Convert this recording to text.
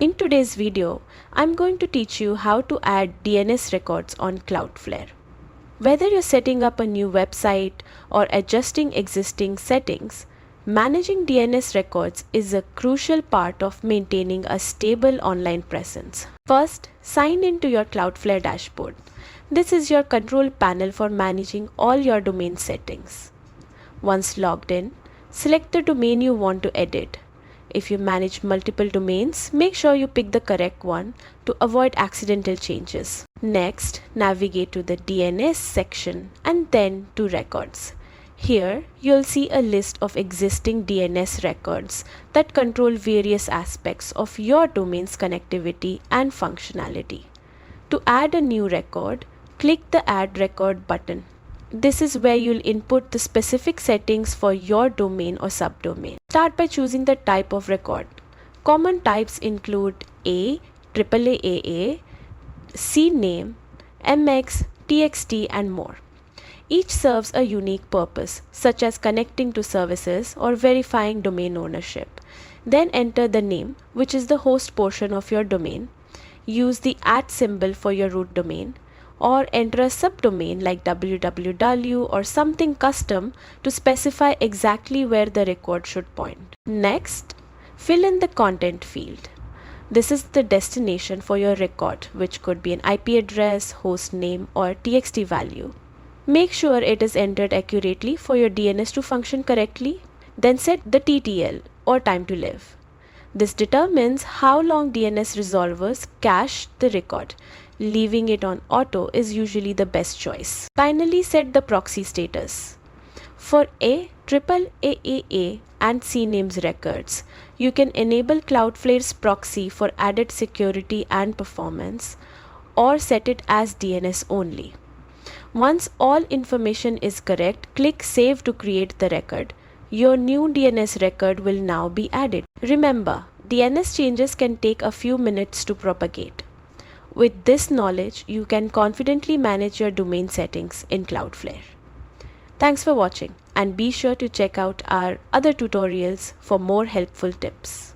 In today's video, I'm going to teach you how to add DNS records on Cloudflare. Whether you're setting up a new website or adjusting existing settings, managing DNS records is a crucial part of maintaining a stable online presence. First, sign into your Cloudflare dashboard. This is your control panel for managing all your domain settings. Once logged in, select the domain you want to edit. If you manage multiple domains, make sure you pick the correct one to avoid accidental changes. Next, navigate to the DNS section and then to Records. Here, you'll see a list of existing DNS records that control various aspects of your domain's connectivity and functionality. To add a new record, click the Add Record button. This is where you'll input the specific settings for your domain or subdomain. Start by choosing the type of record. Common types include A, AAA, CNAME, MX, TXT, and more. Each serves a unique purpose, such as connecting to services or verifying domain ownership. Then enter the name, which is the host portion of your domain. Use the @ symbol for your root domain, or enter a subdomain like www or something custom to specify exactly where the record should point. Next, fill in the content field. This is the destination for your record, which could be an IP address, host name, or TXT value. Make sure it is entered accurately for your DNS to function correctly. Then set the TTL or time to live. This determines how long DNS resolvers cache the record. Leaving it on auto is usually the best choice. Finally, set the proxy status. For AAA and CNAME's records, you can enable Cloudflare's proxy for added security and performance, or set it as DNS only. Once all information is correct, click Save to create the record. Your new DNS record will now be added. Remember, DNS changes can take a few minutes to propagate. With this knowledge, you can confidently manage your domain settings in Cloudflare. Thanks for watching, and be sure to check out our other tutorials for more helpful tips.